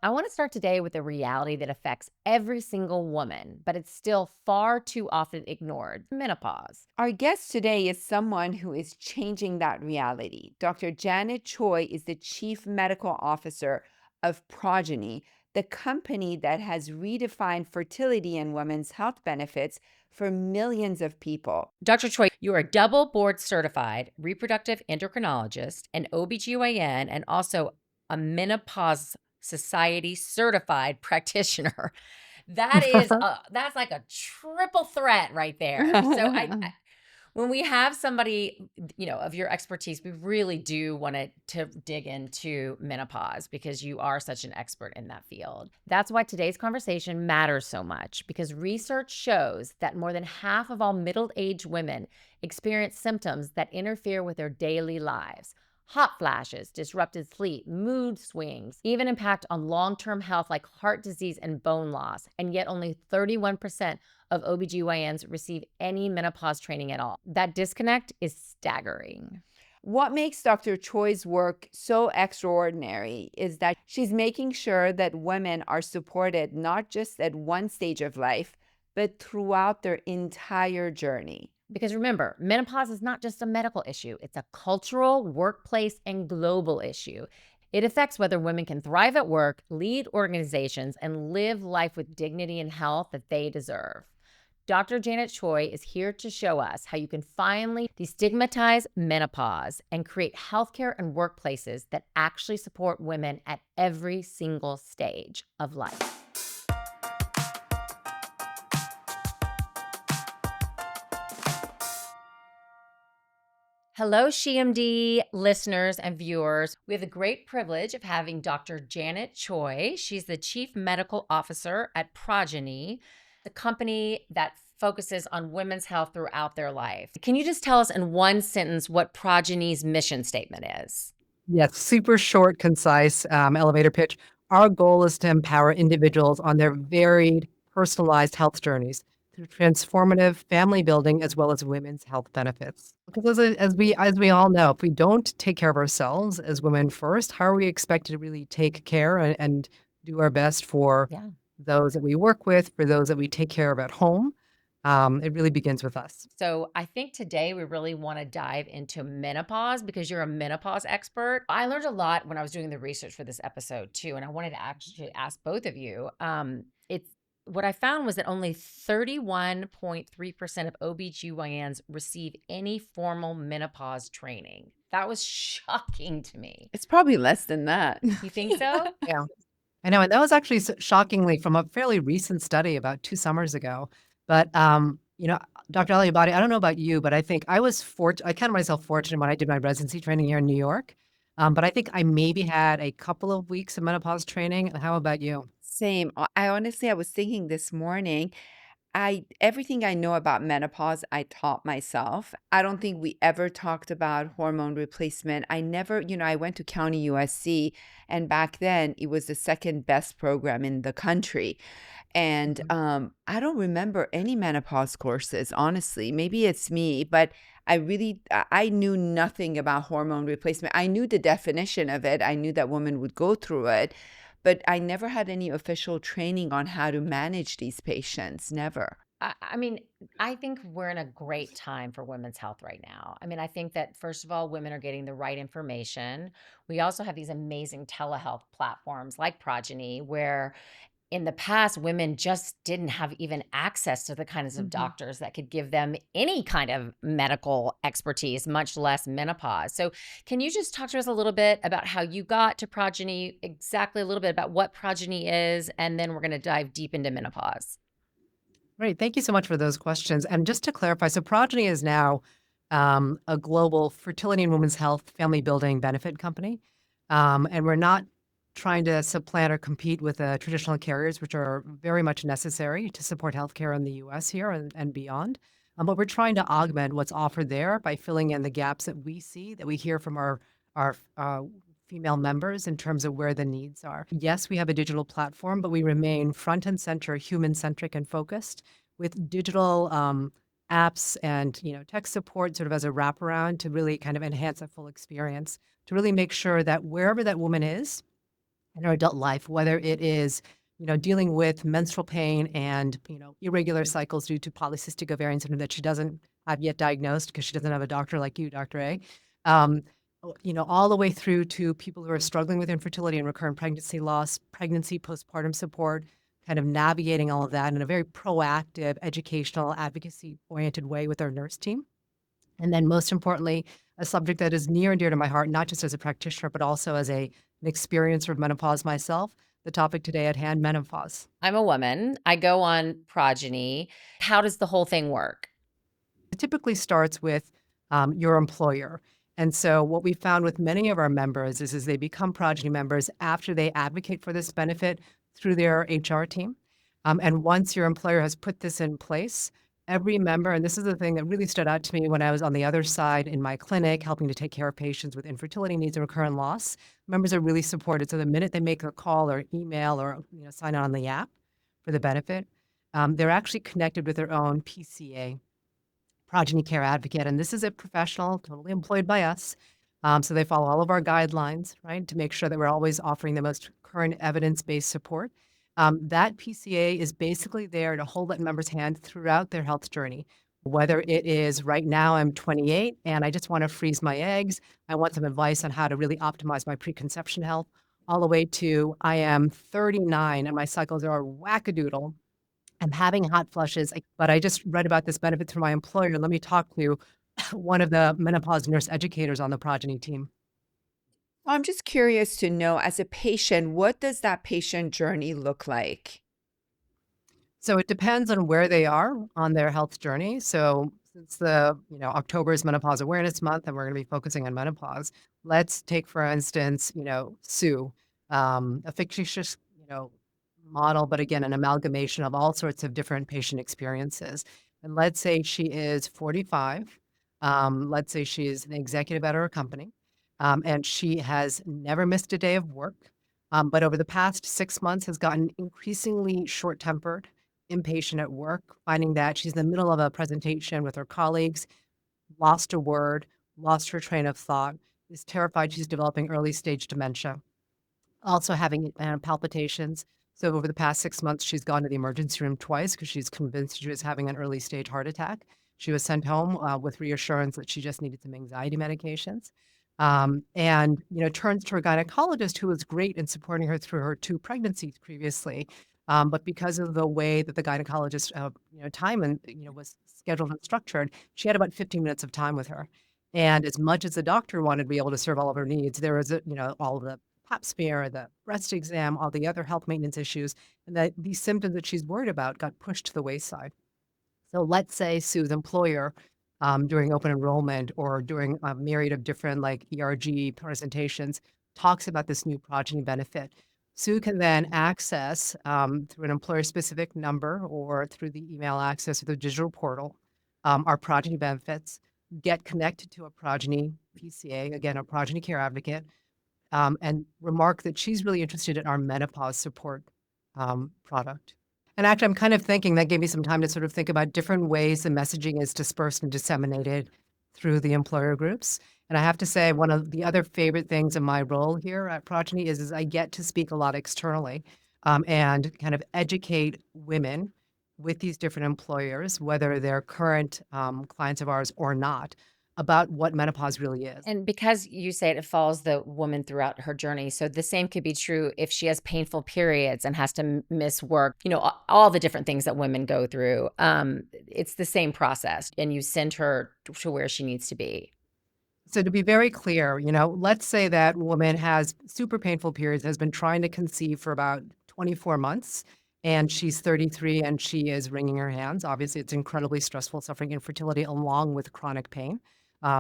I want to start today with a reality that affects every single woman, but it's still far too often ignored: menopause. Our guest today is someone who is changing that reality. Dr. Janet Choi is the Chief Medical Officer of Progyny, the company that has redefined fertility and women's health benefits for millions of people. Dr. Choi, you are a double board certified reproductive endocrinologist, an OBGYN, and also a menopause society certified practitioner. That's like a triple threat right there. So when we have somebody, of your expertise, we really do want to dig into menopause because you are such an expert in that field. That's why today's conversation matters so much, because research shows that more than half of all middle-aged women experience symptoms that interfere with their daily lives. Hot flashes, disrupted sleep, mood swings, even impact on long-term health like heart disease and bone loss. And yet only 31% of OBGYNs receive any menopause training at all. That disconnect is staggering. What makes Dr. Choi's work so extraordinary is that she's making sure that women are supported not just at one stage of life, but throughout their entire journey. Because remember, menopause is not just a medical issue, it's a cultural, workplace, and global issue. It affects whether women can thrive at work, lead organizations, and live life with dignity and health that they deserve. Dr. Janet Choi is here to show us how you can finally destigmatize menopause and create healthcare and workplaces that actually support women at every single stage of life. Hello, SheMD listeners and viewers. We have the great privilege of having Dr. Janet Choi. She's the Chief Medical Officer at Progyny, the company that focuses on women's health throughout their life. Can you just tell us in one sentence what Progyny's mission statement is? Yes, super short, concise elevator pitch. Our goal is to empower individuals on their varied, personalized health journeys through transformative family building as well as women's health benefits. Because as we all know, if we don't take care of ourselves as women first, how are we expected to really take care and do our best for Yeah. those that we work with, for those that we take care of at home? It really begins with us. So I think today we really want to dive into menopause because you're a menopause expert. I learned a lot when I was doing the research for this episode too, and I wanted to actually ask both of you. It's what I found was that only 31.3% of OBGYNs receive any formal menopause training. That was shocking to me. It's probably less than that. You think so? Yeah. I know, and that was actually shockingly from a fairly recent study about 2 summers ago. But, Dr. Aliabadi, I don't know about you, but I think I count myself fortunate when I did my residency training here in New York. But I think I maybe had a couple of weeks of menopause training. How about you? Same. I honestly, I was thinking this morning, I everything I know about menopause, I taught myself. I don't think we ever talked about hormone replacement. I never, I went to County USC, and back then it was the second best program in the country. And Mhm. I don't remember any menopause courses, honestly. Maybe it's me, but I knew nothing about hormone replacement. I knew the definition of it. I knew that women would go through it, but I never had any official training on how to manage these patients. Never. I mean, I think we're in a great time for women's health right now. I mean, I think that first of all, women are getting the right information. We also have these amazing telehealth platforms like Progyny, where in the past, women just didn't have even access to the kinds of Mhm. doctors that could give them any kind of medical expertise, much less menopause. So, can you just talk to us a little bit about how you got to Progyny, exactly a little bit about what Progyny is, and then we're going to dive deep into menopause. Great. Thank you so much for those questions. And just to clarify, so Progyny is now a global fertility and women's health family building benefit company. And we're not trying to supplant or compete with traditional carriers, which are very much necessary to support healthcare in the US here and beyond. But we're trying to augment what's offered there by filling in the gaps that we see, that we hear from our female members in terms of where the needs are. Yes, we have a digital platform, but we remain front and center, human centric and focused with digital apps and tech support sort of as a wraparound to really kind of enhance a full experience to really make sure that wherever that woman is in her adult life, whether it is, dealing with menstrual pain and, irregular cycles due to polycystic ovarian syndrome that she doesn't have yet diagnosed because she doesn't have a doctor like you, Dr. A. Um, all the way through to people who are struggling with infertility and recurrent pregnancy loss, pregnancy, postpartum support, kind of navigating all of that in a very proactive, educational, advocacy oriented way with our nurse team. And then most importantly, a subject that is near and dear to my heart, not just as a practitioner, but also as an experiencer of menopause myself, the topic today at hand, menopause. I'm a woman. I go on Progyny. How does the whole thing work? It typically starts with your employer. And so what we found with many of our members is they become Progyny members after they advocate for this benefit through their HR team. And once your employer has put this in place, every member, and this is the thing that really stood out to me when I was on the other side in my clinic, helping to take care of patients with infertility needs and recurrent loss, members are really supported. So the minute they make a call or email or sign on the app for the benefit, they're actually connected with their own PCA, Progeny Care Advocate, and this is a professional totally employed by us. So they follow all of our guidelines, right, to make sure that we're always offering the most current evidence-based support. That PCA is basically there to hold that member's hand throughout their health journey. Whether it is right now I'm 28 and I just want to freeze my eggs, I want some advice on how to really optimize my preconception health, all the way to I am 39 and my cycles are wackadoodle. I'm having hot flushes, but I just read about this benefit through my employer. Let me talk to one of the menopause nurse educators on the Progyny team. I'm just curious to know, as a patient, what does that patient journey look like? So it depends on where they are on their health journey. So since the, October is Menopause Awareness Month and we're going to be focusing on menopause, let's take, for instance, Sue, a fictitious, model, but again, an amalgamation of all sorts of different patient experiences. And let's say she is 45. Let's say she is an executive at her company, and she has never missed a day of work, but over the past 6 months has gotten increasingly short-tempered, impatient at work, finding that she's in the middle of a presentation with her colleagues, lost a word, lost her train of thought, is terrified she's developing early stage dementia, also having palpitations. So over the past 6 months, she's gone to the emergency room twice because she's convinced she was having an early stage heart attack. She was sent home with reassurance that she just needed some anxiety medications. And turns to her gynecologist, who was great in supporting her through her 2 pregnancies previously. But because of the way that the gynecologist, time and was scheduled and structured, she had about 15 minutes of time with her. And as much as the doctor wanted to be able to serve all of her needs, there was, all of the pap smear, the breast exam, all the other health maintenance issues, and that these symptoms that she's worried about got pushed to the wayside. So let's say Sue's employer, during open enrollment or during a myriad of different like ERG presentations, talks about this new Progyny benefit. Sue can then access through an employer-specific number or through the email access or the digital portal, our Progyny benefits, get connected to a Progyny PCA, again, a Progyny Care Advocate, and remark that she's really interested in our menopause support product. And actually, I'm kind of thinking that gave me some time to sort of think about different ways the messaging is dispersed and disseminated through the employer groups. And I have to say, one of the other favorite things in my role here at Progyny is I get to speak a lot externally and kind of educate women with these different employers, whether they're current clients of ours or not, about what menopause really is. And because you say it follows the woman throughout her journey, so the same could be true if she has painful periods and has to miss work, all the different things that women go through. It's the same process, and you send her to where she needs to be. So to be very clear, let's say that woman has super painful periods, has been trying to conceive for about 24 months, and she's 33 and she is wringing her hands. Obviously, it's incredibly stressful, suffering infertility along with chronic pain.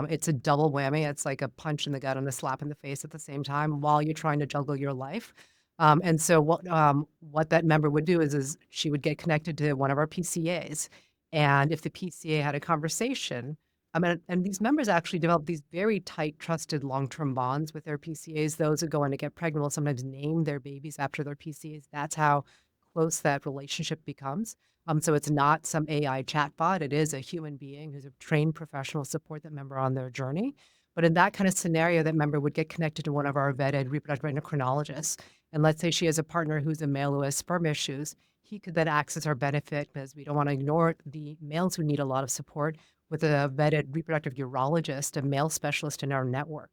It's a double whammy. It's like a punch in the gut and a slap in the face at the same time while you're trying to juggle your life. And so what that member would do is she would get connected to one of our PCAs. And if the PCA had a conversation, and these members actually develop these very tight, trusted long-term bonds with their PCAs. Those who go in to get pregnant will sometimes name their babies after their PCAs. That's how close that relationship becomes. So it's not some AI chatbot. It is a human being who's a trained professional support that member on their journey. But in that kind of scenario, that member would get connected to one of our vetted reproductive endocrinologists. And let's say she has a partner who's a male who has sperm issues. He could then access our benefit because we don't want to ignore the males who need a lot of support with a vetted reproductive urologist, a male specialist in our network.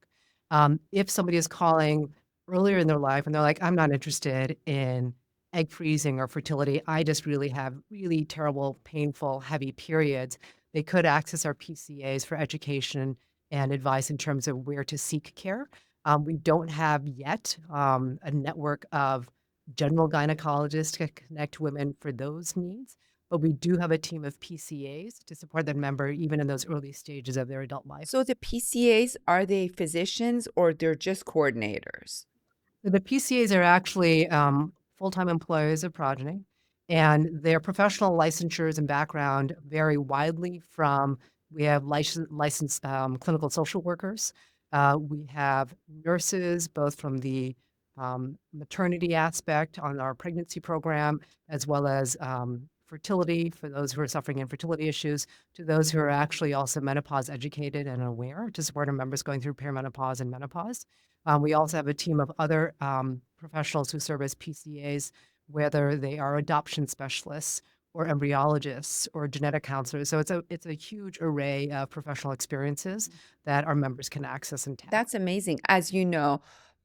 If somebody is calling earlier in their life and they're like, I'm not interested in egg freezing or fertility, I just really have really terrible, painful, heavy periods, they could access our PCAs for education and advice in terms of where to seek care. We don't have yet a network of general gynecologists to connect women for those needs, but we do have a team of PCAs to support that member even in those early stages of their adult life. So the PCAs, are they physicians or they're just coordinators? So the PCAs are actually full-time employees of Progyny, and their professional licensures and background vary widely from we have licensed clinical social workers. We have nurses, both from the maternity aspect on our pregnancy program, as well as fertility for those who are suffering infertility issues, to those who are actually also menopause educated and aware to support our members going through perimenopause and menopause. We also have a team of other professionals who serve as PCAs, whether they are adoption specialists or embryologists or genetic counselors. So it's a huge array of professional experiences that our members can access and tap. That's amazing. As you know,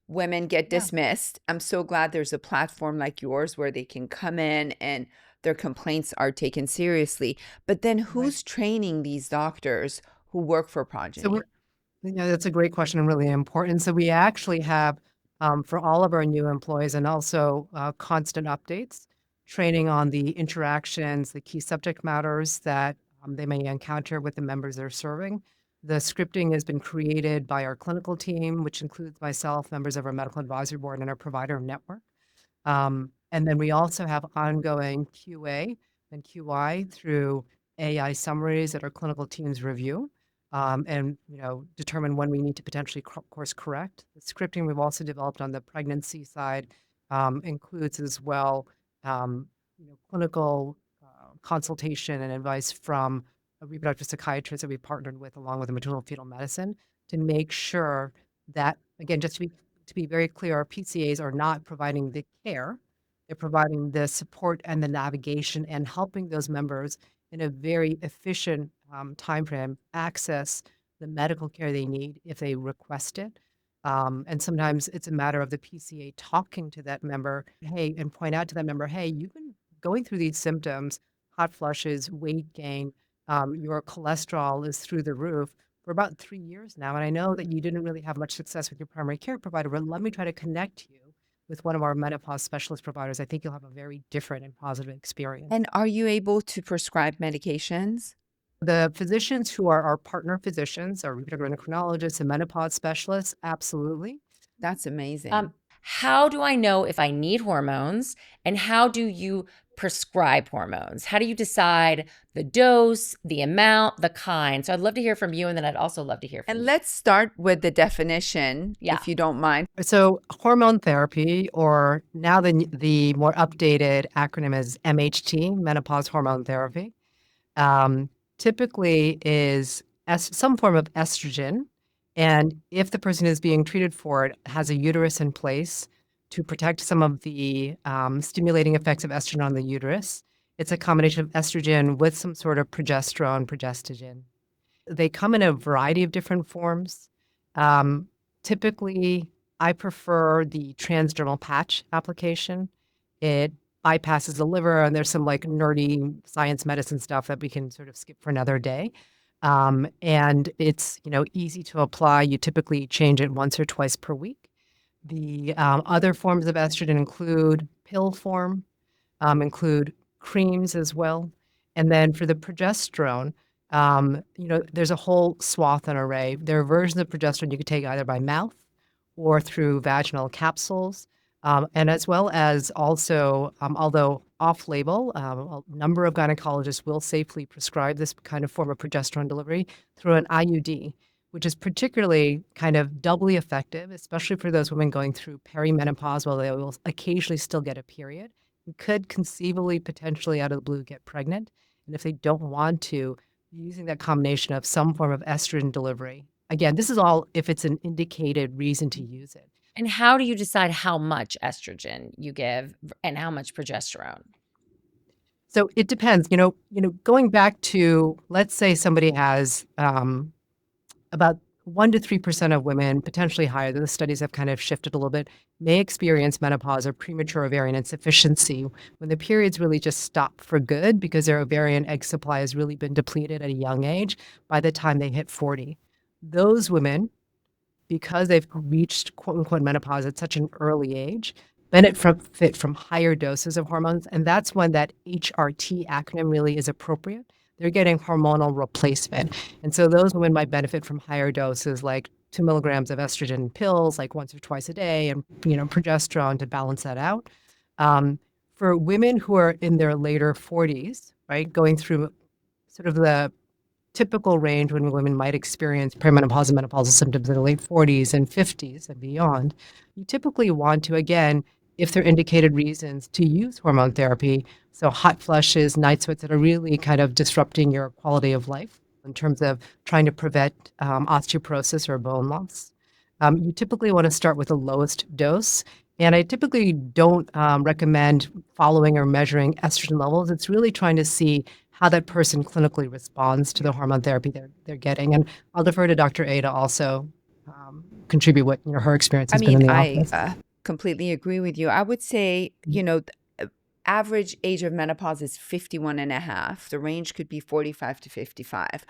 women get Yeah. dismissed. I'm so glad there's a platform like yours where they can come in and their complaints are taken seriously. But then Right. who's training these doctors who work for So Progyny? we're that's a great question and really important. So we actually have, for all of our new employees and also constant updates, training on the interactions, the key subject matters that they may encounter with the members they're serving. The scripting has been created by our clinical team, which includes myself, members of our medical advisory board, and our provider network. And then we also have ongoing QA and QI through AI summaries that our clinical teams review and determine when we need to potentially course correct. The scripting we've also developed on the pregnancy side includes as well clinical consultation and advice from a reproductive psychiatrist that we partnered with along with the maternal fetal medicine to make sure that, again, just to be very clear, our PCAs are not providing the care. They're providing the support and the navigation and helping those members in a very efficient timeframe access the medical care they need if they request it. And sometimes it's a matter of the PCA talking to that member, hey, and point out to that member, hey, you've been going through these symptoms, hot flushes, weight gain, your cholesterol is through the roof for about 3 years now, and I know that you didn't really have much success with your primary care provider, but let me try to connect you with one of our menopause specialist providers. I think you'll have a very different and positive experience. And are you able to prescribe medications? The physicians who are our partner physicians, our reproductive endocrinologists and menopause specialists, absolutely. That's amazing. How do I know if I need hormones, and how do you prescribe hormones? How do you decide the dose, the amount, the kind? So I'd love to hear from you, and then I'd also love to hear from And you. let's start with the definition, Yeah. if you don't mind. So hormone therapy, or now the more updated acronym is MHT, menopause hormone therapy, typically is some form of estrogen. And if the person is being treated for it has a uterus in place to protect some of the stimulating effects of estrogen on the uterus, it's a combination of estrogen with some sort of progestogen. They come in a variety of different forms. Typically, I prefer the transdermal patch application. It bypasses the liver, and there's some like nerdy science medicine stuff that we can sort of skip for another day. And it's easy to apply. You typically change it once or twice per week. The other forms of estrogen include pill form, include creams as well. And then for the progesterone, there's a whole swath and array. There are versions of progesterone you could take either by mouth or through vaginal capsules. And as well as also, although off-label, a number of gynecologists will safely prescribe this kind of form of progesterone delivery through an IUD, which is particularly kind of doubly effective, especially for those women going through perimenopause while they will occasionally still get a period and could conceivably, potentially out of the blue, get pregnant. And if they don't want to, using that combination of some form of estrogen delivery Again, this is all if it's an indicated reason to use it. And how do you decide how much estrogen you give and how much progesterone? So it depends. Going back to, let's say somebody has about 1 to 3% of women, potentially higher, the studies have kind of shifted a little bit, may experience menopause or premature ovarian insufficiency when the periods really just stop for good because their ovarian egg supply has really been depleted at a young age by the time they hit 40. Those women, because they've reached quote unquote menopause at such an early age, benefit from higher doses of hormones. And that's when that HRT acronym really is appropriate. They're getting hormonal replacement. And so those women might benefit from higher doses like 2 milligrams of estrogen pills, like once or twice a day, and progesterone to balance that out. For women who are in their later 40s, right, going through sort of the typical range when women might experience perimenopause and menopausal symptoms in the late 40s and 50s and beyond, you typically want to, again, if there are indicated reasons, to use hormone therapy. So hot flushes, night sweats that are really kind of disrupting your quality of life in terms of trying to prevent osteoporosis or bone loss. You typically want to start with the lowest dose. And I typically don't recommend following or measuring estrogen levels. It's really trying to see how that person clinically responds to the hormone therapy they're getting. And I'll defer to Dr. A to also contribute what her experience I has been in mean, the I office. completely agree with you. I would say, average age of menopause is 51 and a half. The range could be 45 to 55.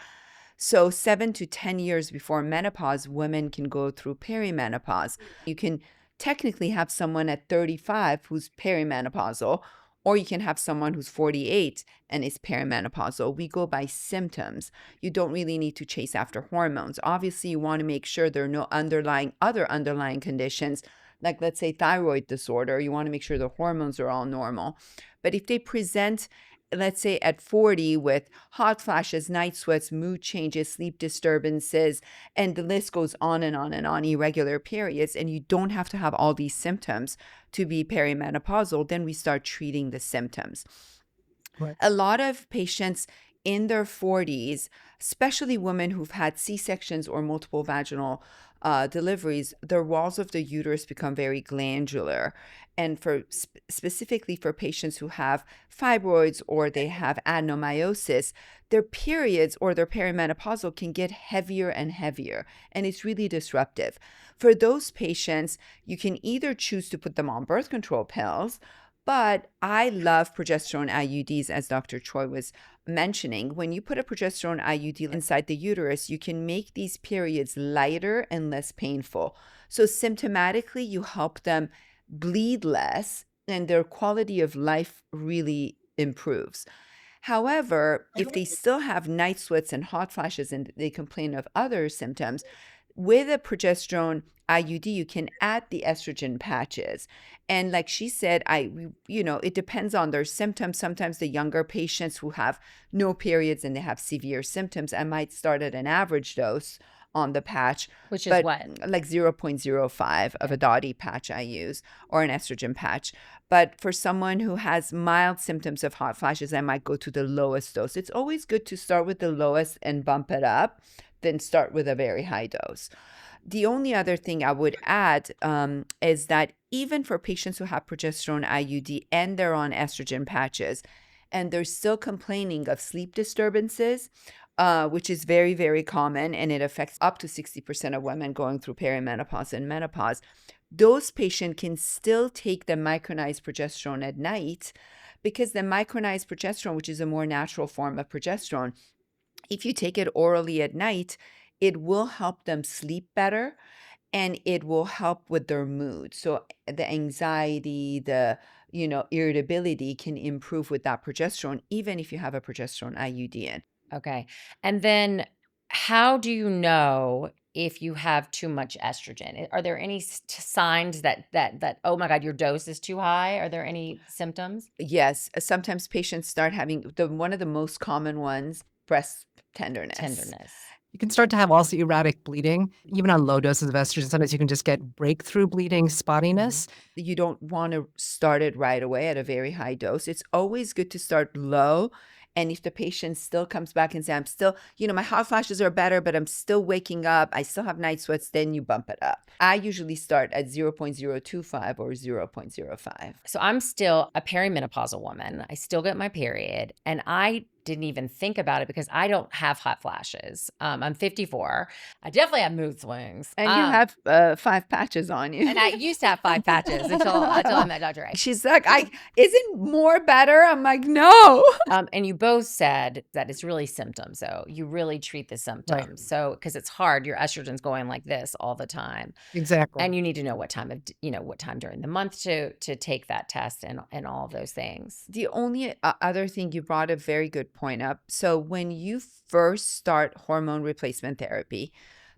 So 7 to 10 years before menopause, women can go through perimenopause. You can technically have someone at 35 who's perimenopausal, or you can have someone who's 48 and is perimenopausal. We go by symptoms. You don't really need to chase after hormones. Obviously, you want to make sure there are no other underlying conditions, like let's say thyroid disorder. You want to make sure the hormones are all normal. But if they present, let's say at 40 with hot flashes, night sweats, mood changes, sleep disturbances, and the list goes on and on and on, irregular periods, and you don't have to have all these symptoms to be perimenopausal, then we start treating the symptoms. Right. A lot of patients in their 40s, especially women who've had C-sections or multiple vaginal deliveries, their walls of the uterus become very glandular. And for specifically for patients who have fibroids or they have adenomyosis, their periods or their perimenopausal can get heavier and heavier, and it's really disruptive. For those patients, you can either choose to put them on birth control pills, but I love progesterone IUDs, as Dr. Choi was mentioning. When you put a progesterone IUD inside the uterus, you can make these periods lighter and less painful. So symptomatically, you help them bleed less and their quality of life really improves. However, if they still have night sweats and hot flashes and they complain of other symptoms, with a progesterone IUD, you can add the estrogen patches. And like she said, it depends on their symptoms. Sometimes the younger patients who have no periods and they have severe symptoms, I might start at an average dose on the patch, Which is but what? like 0.05 of a Dottie patch I use, or an estrogen patch. But for someone who has mild symptoms of hot flashes, I might go to the lowest dose. It's always good to start with the lowest and bump it up, then start with a very high dose. The only other thing I would add is that even for patients who have progesterone IUD and they're on estrogen patches, and they're still complaining of sleep disturbances, which is very, very common, and it affects up to 60% of women going through perimenopause and menopause, those patients can still take the micronized progesterone at night, because the micronized progesterone, which is a more natural form of progesterone, if you take it orally at night, it will help them sleep better and it will help with their mood. So the anxiety, the irritability can improve with that progesterone, even if you have a progesterone IUD in. Okay. And then how do you know if you have too much estrogen? Are there any signs that oh my God, your dose is too high? Are there any symptoms? Yes, sometimes patients start having one of the most common ones, breast tenderness. Tenderness. You can start to have also erratic bleeding, even on low doses of estrogen. Sometimes you can just get breakthrough bleeding, spottiness. You don't want to start it right away at a very high dose. It's always good to start low And if the patient still comes back and says, I'm still, my hot flashes are better, but I'm still waking up, I still have night sweats, then you bump it up. I usually start at 0.025 or 0.05. So I'm still a perimenopausal woman. I still get my period, and I didn't even think about it because I don't have hot flashes. I'm 54. I definitely have mood swings. And you have 5 patches on you. And I used to have 5 patches until I met Dr. A. She's like, isn't more better? I'm like, no. And you both said that it's really symptoms. So you really treat the symptoms. Right. So, because it's hard, your estrogen's going like this all the time. Exactly. And you need to know what time during the month to take that test and all of those things. The only other thing, you brought a very good point up. So when you first start hormone replacement therapy,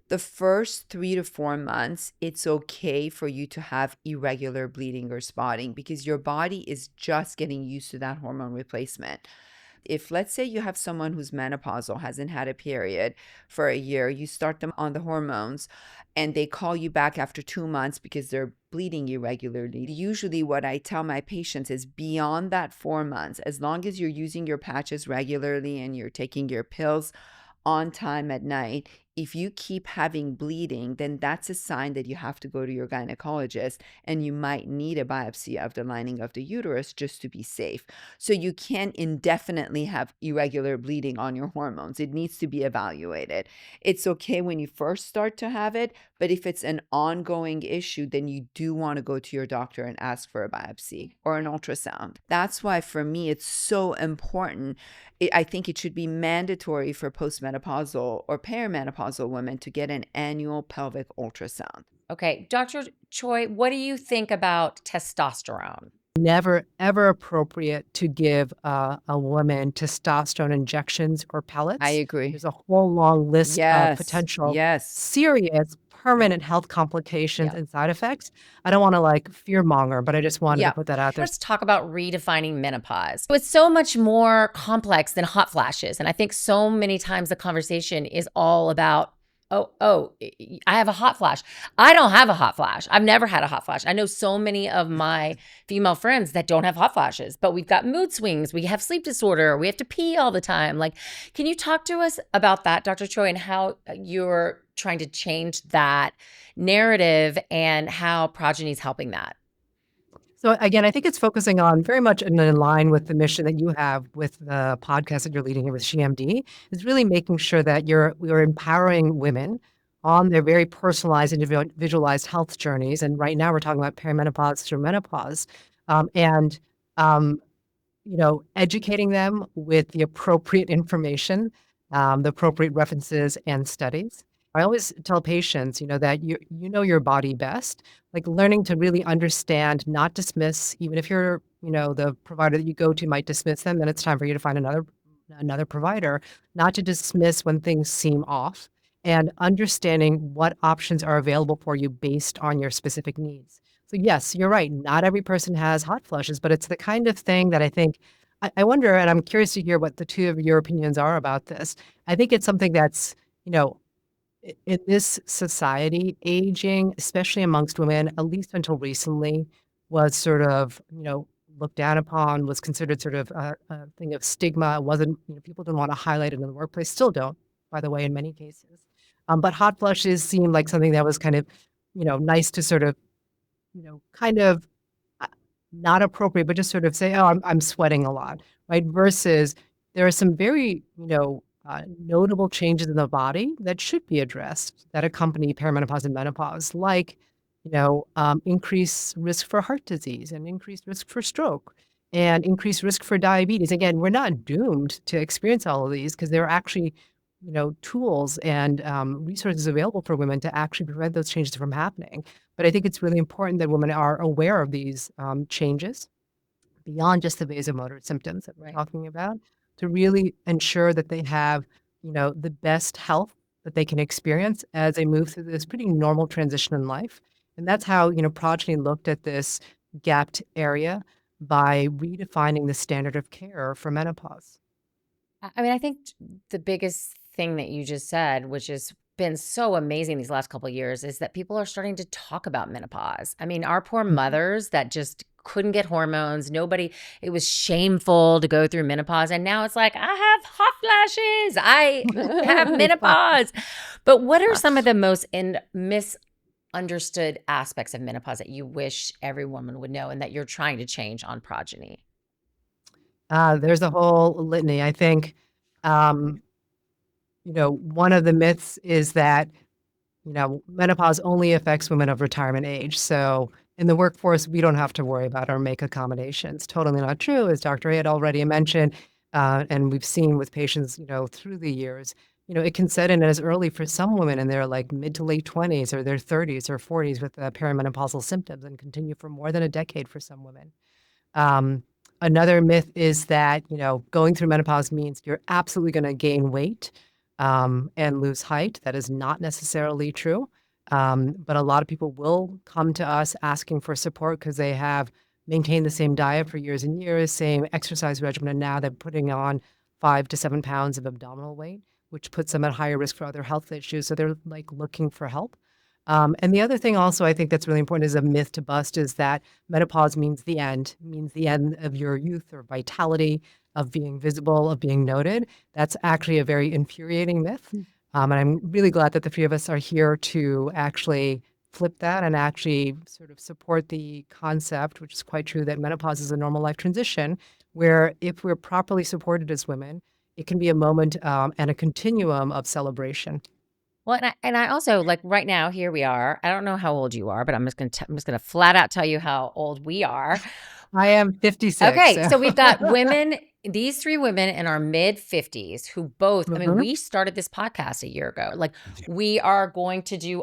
the first 3 to 4 months, it's okay for you to have irregular bleeding or spotting because your body is just getting used to that hormone replacement. If, let's say, you have someone who's menopausal, hasn't had a period for a year, you start them on the hormones and they call you back after 2 months because they're bleeding irregularly. Usually what I tell my patients is beyond that 4 months, as long as you're using your patches regularly and you're taking your pills on time at night, if you keep having bleeding, then that's a sign that you have to go to your gynecologist and you might need a biopsy of the lining of the uterus just to be safe. So you can't indefinitely have irregular bleeding on your hormones. It needs to be evaluated. It's okay when you first start to have it, but if it's an ongoing issue, then you do want to go to your doctor and ask for a biopsy or an ultrasound. That's why for me, it's so important. I think it should be mandatory for postmenopausal or perimenopausal women to get an annual pelvic ultrasound. Okay, Dr. Choi, what do you think about testosterone? Never, ever appropriate to give a woman testosterone injections or pellets. I agree. There's a whole long list of potential serious permanent health complications and side effects. I don't want to fearmonger, but I just wanted to put that out there. Let's talk about redefining menopause. It's so much more complex than hot flashes. And I think so many times the conversation is all about, I have a hot flash. I don't have a hot flash. I've never had a hot flash. I know so many of my female friends that don't have hot flashes, but we've got mood swings. We have sleep disorder. We have to pee all the time. Can you talk to us about that, Dr. Choi, and how you're trying to change that narrative and how Progyny is helping that? So again, I think it's focusing on very much in line with the mission that you have with the podcast that you're leading here with SheMD, is really making sure that we're empowering women on their very personalized, individualized health journeys. And right now we're talking about perimenopause through menopause, and educating them with the appropriate information, the appropriate references and studies. I always tell patients, that you know your body best, learning to really understand, not dismiss, even if you're, the provider that you go to might dismiss them, then it's time for you to find another provider, not to dismiss when things seem off, and understanding what options are available for you based on your specific needs. So yes, you're right. Not every person has hot flushes, but it's the kind of thing that I think, I wonder, and I'm curious to hear what the two of your opinions are about this. I think it's something that's, in this society, aging, especially amongst women, at least until recently, was sort of, looked down upon, was considered sort of a thing of stigma. It wasn't, people didn't want to highlight it in the workplace, still don't, by the way, in many cases. But hot flushes seemed like something that was kind of, nice to sort of, kind of not appropriate, but just sort of say, oh, I'm sweating a lot, right? Versus there are some very, notable changes in the body that should be addressed that accompany perimenopause and menopause, like, increased risk for heart disease and increased risk for stroke and increased risk for diabetes. Again, we're not doomed to experience all of these because there are actually, tools and resources available for women to actually prevent those changes from happening. But I think it's really important that women are aware of these changes beyond just the vasomotor symptoms that we're talking about, to really ensure that they have, the best health that they can experience as they move through this pretty normal transition in life. And that's how, Progyny looked at this gapped area by redefining the standard of care for menopause. I mean, I think the biggest thing that you just said, which has been so amazing these last couple of years, is that people are starting to talk about menopause. I mean, our poor mothers that just couldn't get hormones. Nobody, it was shameful to go through menopause. And now it's like, I have hot flashes. I have menopause. But what are some of the most misunderstood aspects of menopause that you wish every woman would know and that you're trying to change on Progyny? There's a whole litany. I think, um, one of the myths is that, menopause only affects women of retirement age. So in the workforce, we don't have to worry about or make accommodations. Totally not true, as Dr. A had already mentioned, and we've seen with patients, through the years. It can set in as early for some women in their like mid to late 20s or their 30s or 40s with perimenopausal symptoms and continue for more than a decade for some women. Um, Another myth is that, going through menopause means you're absolutely going to gain weight and lose height. That is not necessarily true. But a lot of people will come to us asking for support because they have maintained the same diet for years and years, same exercise regimen, and now they're putting on 5 to 7 pounds of abdominal weight, which puts them at higher risk for other health issues. So they're like looking for help. And the other thing also I think that's really important is a myth to bust is that menopause means the end of your youth or vitality, of being visible, of being noted. That's actually a very infuriating myth. And I'm really glad that the three of us are here to actually flip that and actually sort of support the concept, which is quite true, that menopause is a normal life transition, where if we're properly supported as women, it can be a moment and a continuum of celebration. Well, and I also like right now, here we are. I don't know how old you are, but I'm just gonna flat out tell you how old we are. I am 56. Okay, so we've got women, these three women in our mid 50s who both, I mean, Mhm. we started this podcast a year ago. Like, we are going to do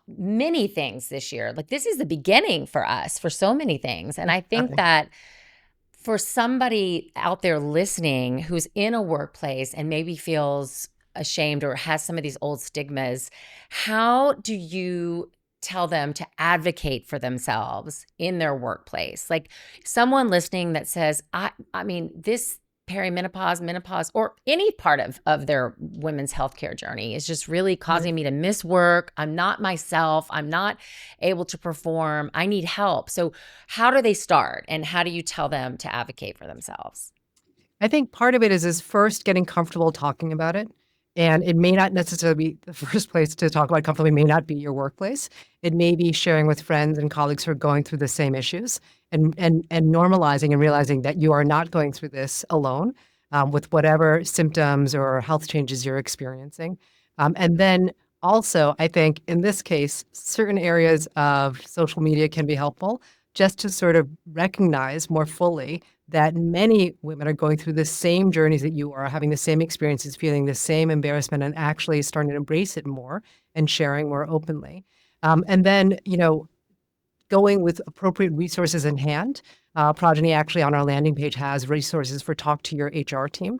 many things this year. Like, this is the beginning for us for so many things. And I think that for somebody out there listening who's in a workplace and maybe feels ashamed or has some of these old stigmas, how do you tell them to advocate for themselves in their workplace? Like someone listening that says, I mean, this perimenopause, menopause, or any part of their women's healthcare journey is just really causing me to miss work. I'm not myself. I'm not able to perform. I need help. So how do they start? And how do you tell them to advocate for themselves? I think part of it is first getting comfortable talking about it. And it may not necessarily be the first place to talk about comfortably, may not be your workplace. It may be sharing with friends and colleagues who are going through the same issues and normalizing and realizing that you are not going through this alone with whatever symptoms or health changes you're experiencing. And then also, I think in this case, certain areas of social media can be helpful just to sort of recognize more fully that many women are going through the same journeys that you are, having the same experiences, feeling the same embarrassment, and actually starting to embrace it more and sharing more openly. And then, going with appropriate resources in hand. Progyny actually on our landing page has resources for talk to your HR team.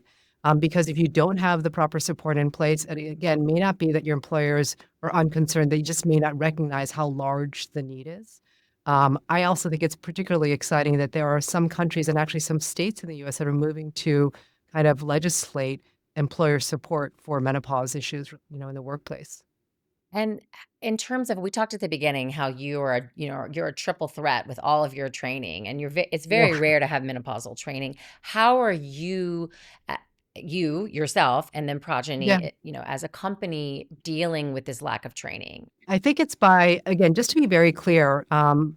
Because if you don't have the proper support in place, and again, may not be that your employers are unconcerned, they just may not recognize how large the need is. I also think it's particularly exciting that there are some countries and actually some states in the US that are moving to kind of legislate employer support for menopause issues, in the workplace. And in terms of, we talked at the beginning how you're a triple threat with all of your training, and it's Whoa. very rare to have menopausal training. How are you, uh, you yourself, and then Yeah. Progeny, as a company dealing with this lack of training? I think it's by, again, just to be very clear,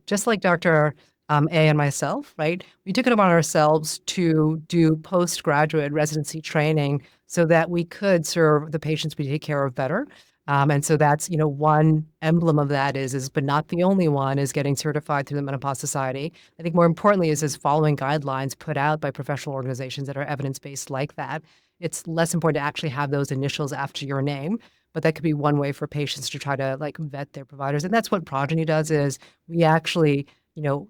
just like Dr. A and myself, right? We took it upon ourselves to do postgraduate residency training so that we could serve the patients we take care of better. And so that's, one emblem of that is, but not the only one, is getting certified through the Menopause Society. I think more importantly is following guidelines put out by professional organizations that are evidence-based like that. It's less important to actually have those initials after your name, but that could be one way for patients to try to like vet their providers. And that's what Progyny does is we actually,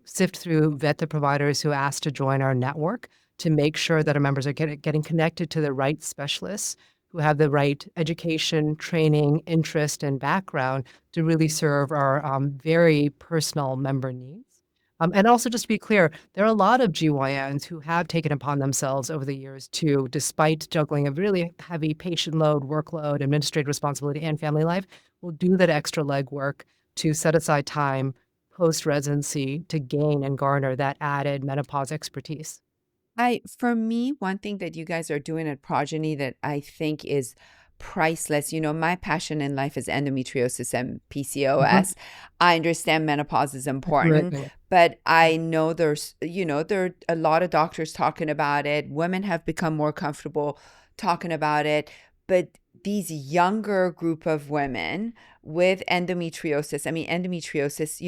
sift through, vet the providers who ask to join our network to make sure that our members are getting connected to the right specialists who have the right education, training, interest, and background to really serve our very personal member needs. And also, just to be clear, there are a lot of GYNs who have taken upon themselves over the years to, despite juggling a really heavy patient load, workload, administrative responsibility, and family life, will do that extra legwork to set aside time post-residency to gain and garner that added menopause expertise? For me, one thing that you guys are doing at Progyny that I think is priceless, my passion in life is endometriosis and Mhm. PCOS. I understand menopause is important, Absolutely. but I know there are a lot of doctors talking about it. Women have become more comfortable talking about it, but these younger group of women with endometriosis, I mean, endometriosis,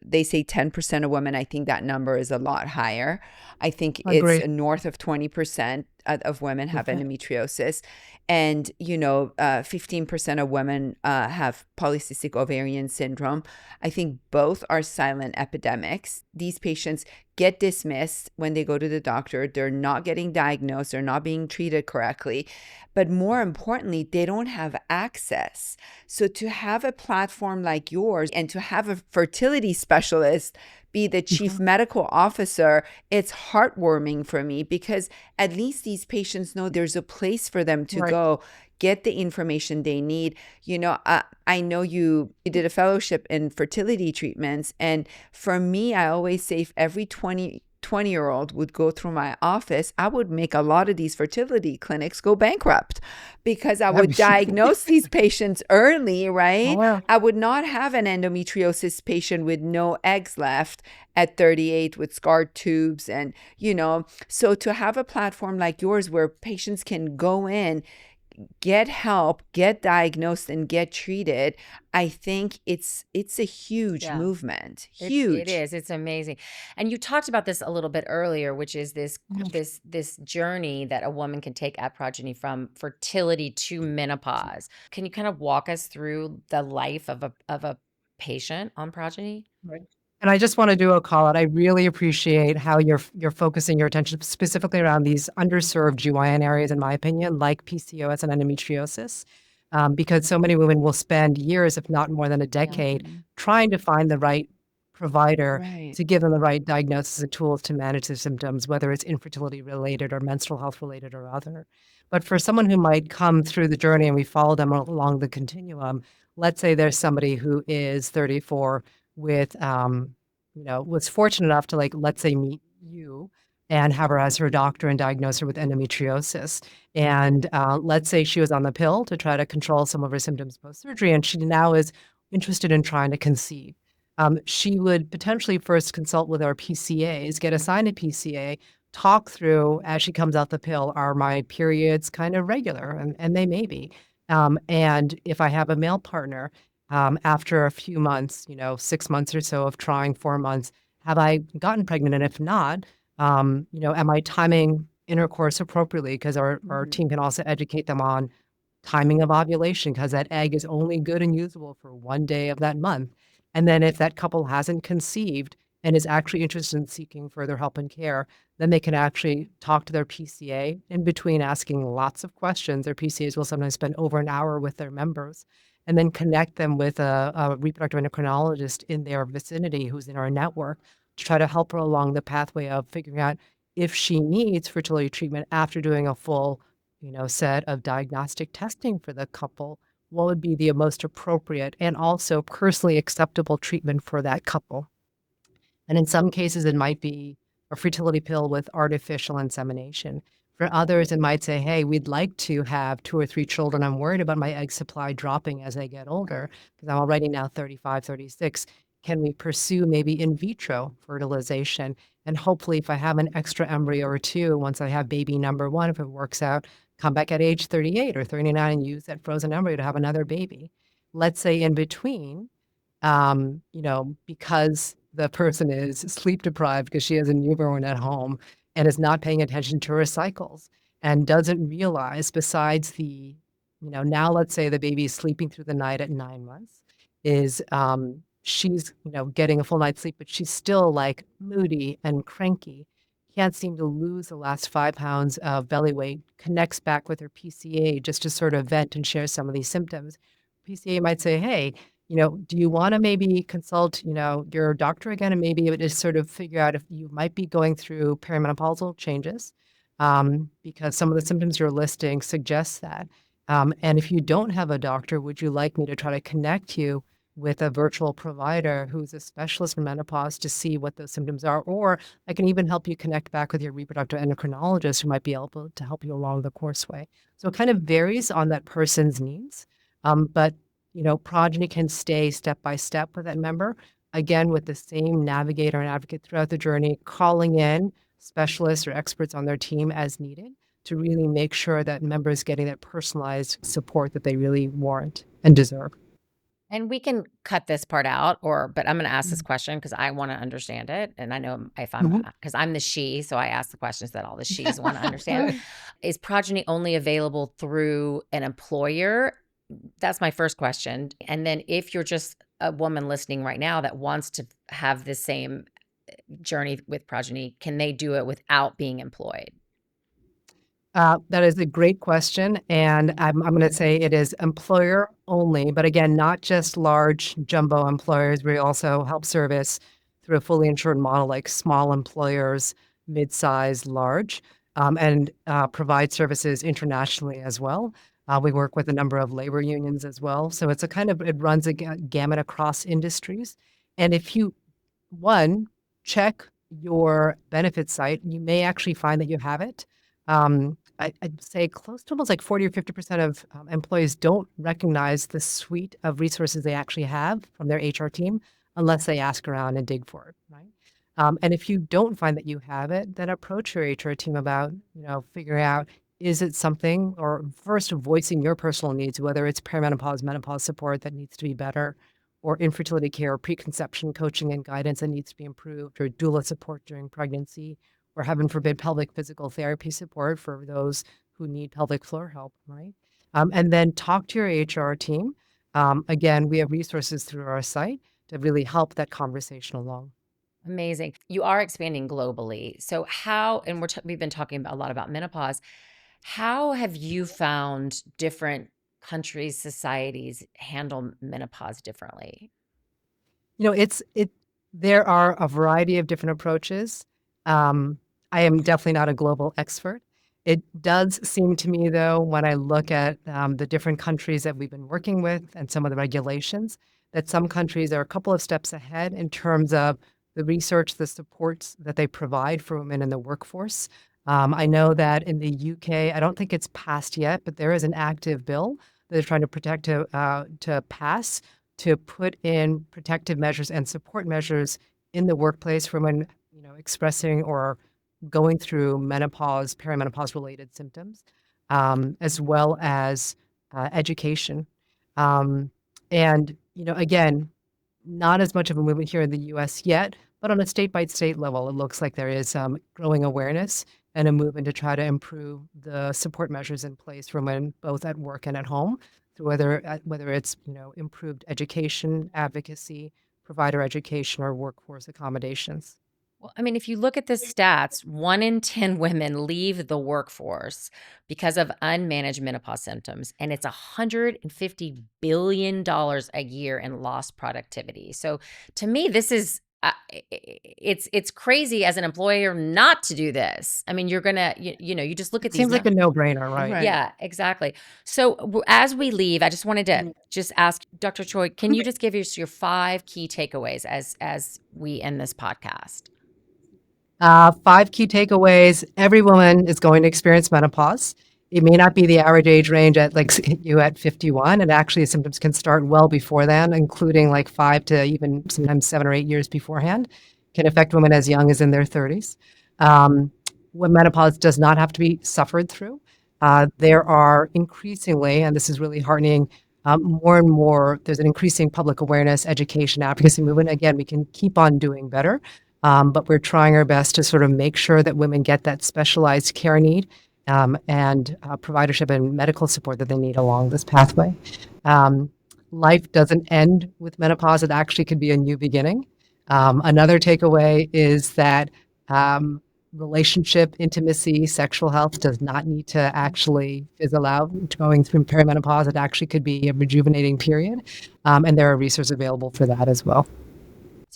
they say 10% of women. I think that number is a lot higher. I think it's Agree. north of 20% of women have Okay. endometriosis. And, 15% of women have polycystic ovarian syndrome. I think both are silent epidemics. These patients get dismissed when they go to the doctor. They're not getting diagnosed. They're not being treated correctly. But more importantly, they don't have access. So to have a platform like yours and to have a fertility specialist be the chief Mhm. medical officer, it's heartwarming for me because at least these patients know there's a place for them to Right. go get the information they need. I know you did a fellowship in fertility treatments. And for me, I always say if every 20-year-old would go through my office, I would make a lot of these fertility clinics go bankrupt because I That'd would be diagnose these patients early, right? Oh, yeah. I would not have an endometriosis patient with no eggs left at 38 with scarred tubes. And, so to have a platform like yours where patients can go in, get help, get diagnosed, and get treated, I think it's a huge Yeah. movement. It Huge. is. It's amazing. And you talked about this a little bit earlier, which is Mhm. this journey that a woman can take at Progyny from fertility to menopause. Can you kind of walk us through the life of a patient on Progyny? Right. And I just want to do a call out. I really appreciate how you're focusing your attention specifically around these underserved GYN areas, in my opinion, like PCOS and endometriosis, because so many women will spend years, if not more than a Yeah. decade, Mhm. trying to find the right provider Right. to give them the right diagnosis and tools to manage their symptoms, whether it's infertility related or menstrual health related or other. But for someone who might come through the journey and we follow them along the continuum, let's say there's somebody who is 34 with, was fortunate enough to, like, let's say, meet you and have her as her doctor and diagnose her with endometriosis. And let's say she was on the pill to try to control some of her symptoms post surgery, and she now is interested in trying to conceive. She would potentially first consult with our PCAs, get assigned a PCA, talk through as she comes out the pill, are my periods kind of regular? And they may be. And if I have a male partner, after a few months, 6 months or so of trying, 4 months, have I gotten pregnant? And if not, am I timing intercourse appropriately? Because our Mhm. team can also educate them on timing of ovulation, because that egg is only good and usable for one day of that month. And then if that couple hasn't conceived and is actually interested in seeking further help and care, then they can actually talk to their PCA in between asking lots of questions. Their PCAs will sometimes spend over an hour with their members and then connect them with a reproductive endocrinologist in their vicinity who's in our network to try to help her along the pathway of figuring out if she needs fertility treatment after doing a full set of diagnostic testing for the couple, what would be the most appropriate and also personally acceptable treatment for that couple. And in some cases, it might be a fertility pill with artificial insemination. For others, it might say, hey, we'd like to have 2 or 3 children. I'm worried about my egg supply dropping as I get older because I'm already now 35, 36. Can we pursue maybe in vitro fertilization? And hopefully, if I have an extra embryo or two, once I have baby number one, if it works out, come back at age 38 or 39 and use that frozen embryo to have another baby. Let's say in between, because the person is sleep deprived because she has a newborn at home and is not paying attention to her cycles and doesn't realize besides now let's say the baby is sleeping through the night at 9 months, is she's, getting a full night's sleep, but she's still like moody and cranky. Can't seem to lose the last 5 pounds of belly weight, connects back with her PCA just to sort of vent and share some of these symptoms. PCA might say, hey, do you wanna maybe consult, your doctor again and maybe just sort of figure out if you might be going through perimenopausal changes, because some of the symptoms you're listing suggest that. And if you don't have a doctor, would you like me to try to connect you with a virtual provider who's a specialist in menopause to see what those symptoms are. Or I can even help you connect back with your reproductive endocrinologist who might be able to help you along the courseway. So it kind of varies on that person's needs. But, Progyny can stay step by step with that member, again, with the same navigator and advocate throughout the journey, calling in specialists or experts on their team as needed to really make sure that members getting that personalized support that they really warrant and deserve. And we can cut this part out, but I'm going to ask this question because I want to understand it. And I know Mhm. because I'm the she, so I ask the questions that all the she's want to understand. Is Progyny only available through an employer? That's my first question. And then if you're just a woman listening right now that wants to have the same journey with Progyny, can they do it without being employed? That is a great question, and I'm going to say it is employer only, but again, not just large jumbo employers. We also help service through a fully insured model like small employers, mid-size, large, and provide services internationally as well. We work with a number of labor unions as well, so it runs a gamut across industries. And if you check your benefit site, you may actually find that you have it. I'd say close to almost like 40 or 50% of employees don't recognize the suite of resources they actually have from their HR team unless they ask around and dig for it, right? And if you don't find that you have it, then approach your HR team about, figuring out, is it something, or first voicing your personal needs, whether it's perimenopause, menopause support that needs to be better, or infertility care, or preconception coaching and guidance that needs to be improved, or doula support during pregnancy, or heaven forbid, pelvic physical therapy support for those who need pelvic floor help, right? And then talk to your HR team. Again, we have resources through our site to really help that conversation along. Amazing. You are expanding globally. So how, and we've been talking a lot about menopause. How have you found different countries, societies handle menopause differently? There are a variety of different approaches. I am definitely not a global expert. It does seem to me, though, when I look at the different countries that we've been working with and some of the regulations, that some countries are a couple of steps ahead in terms of the research, the supports that they provide for women in the workforce. I know that in the UK, I don't think it's passed yet, but there is an active bill that they're trying to to pass to put in protective measures and support measures in the workplace for women, expressing or going through menopause, perimenopause related symptoms, as well as education. Um, and, again, not as much of a movement here in the US yet, but on a state by state level, it looks like there is growing awareness and a movement to try to improve the support measures in place for women both at work and at home, through whether it's improved education, advocacy, provider education, or workforce accommodations. Well, I mean, if you look at the stats, 1 in 10 women leave the workforce because of unmanaged menopause symptoms, and it's $150 billion a year in lost productivity. So to me, this is it's crazy as an employer not to do this. I mean, you're gonna you just look at It these seems like a no-brainer, right? Right. yeah, exactly. So as we leave, I just wanted to just ask Dr. Choi, can you just give us your 5 key takeaways as we end this podcast? 5 key takeaways. Every woman is going to experience menopause. It may not be the average age range at hit you at 51, and actually the symptoms can start well before then, including like 5 to even sometimes 7 or 8 years beforehand. Can affect women as young as in their 30s. When menopause does not have to be suffered through, there are increasingly, and this is really heartening, more and more, there's an increasing public awareness, education, advocacy movement. Again, we can keep on doing better. But we're trying our best to sort of make sure that women get that specialized care need and providership and medical support that they need along this pathway. Life doesn't end with menopause. It actually could be a new beginning. Another takeaway is that relationship, intimacy, sexual health does not need to actually fizzle out going through perimenopause. It actually could be a rejuvenating period. And there are resources available for that as well.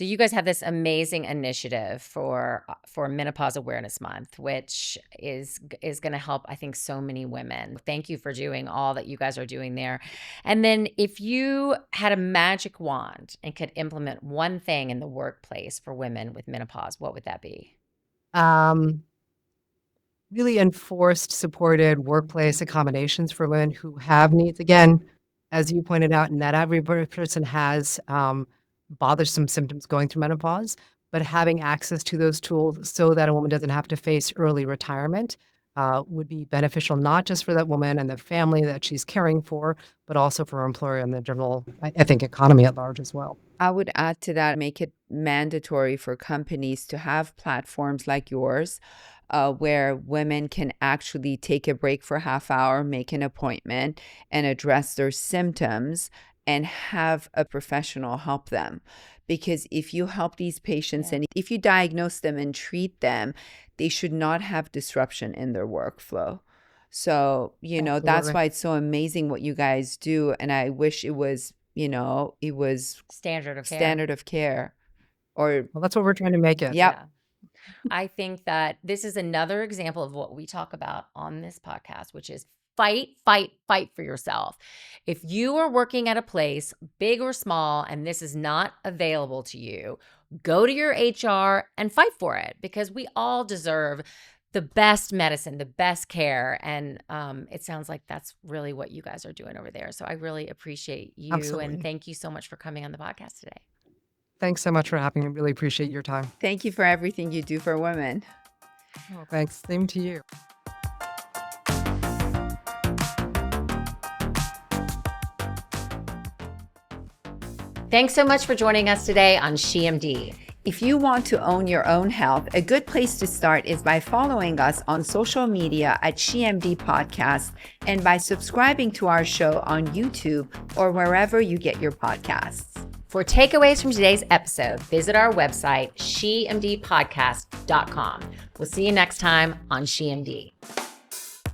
So you guys have this amazing initiative for Menopause Awareness Month, which is going to help, I think, so many women. Thank you for doing all that you guys are doing there. And then if you had a magic wand and could implement one thing in the workplace for women with menopause, what would that be? Really enforced, supported workplace accommodations for women who have needs. Again, as you pointed out, not every person has bothersome symptoms going through menopause, but having access to those tools so that a woman doesn't have to face early retirement would be beneficial, not just for that woman and the family that she's caring for, but also for her employer and the general, I think, economy at large as well. I would add to that, make it mandatory for companies to have platforms like yours where women can actually take a break for a half hour, make an appointment, and address their symptoms and have a professional help them. Because if you help these patients and if you diagnose them and treat them, they should not have disruption in their workflow. So, Absolutely. that's why it's so amazing what you guys do. And I wish it was, it was Standard of care. standard of care. Or, Well, that's what we're trying to make it. yep. Yeah. I think that this is another example of what we talk about on this podcast, which is fight, fight, fight for yourself. If you are working at a place, big or small, and this is not available to you, go to your HR and fight for it, because we all deserve the best medicine, the best care. And it sounds like that's really what you guys are doing over there. So I really appreciate you. Absolutely. And thank you so much for coming on the podcast today. Thanks so much for having me. Really appreciate your time. Thank you for everything you do for women. Oh, thanks. Same to you. Thanks so much for joining us today on SheMD. If you want to own your own health, a good place to start is by following us on social media at SheMD Podcast and by subscribing to our show on YouTube or wherever you get your podcasts. For takeaways from today's episode, visit our website, shemdpodcast.com. We'll see you next time on SheMD.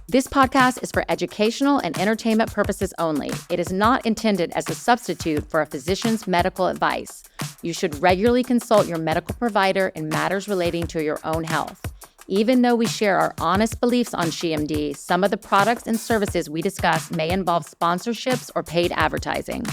This podcast is for educational and entertainment purposes only. It is not intended as a substitute for a physician's medical advice. You should regularly consult your medical provider in matters relating to your own health. Even though we share our honest beliefs on SheMD, some of the products and services we discuss may involve sponsorships or paid advertising.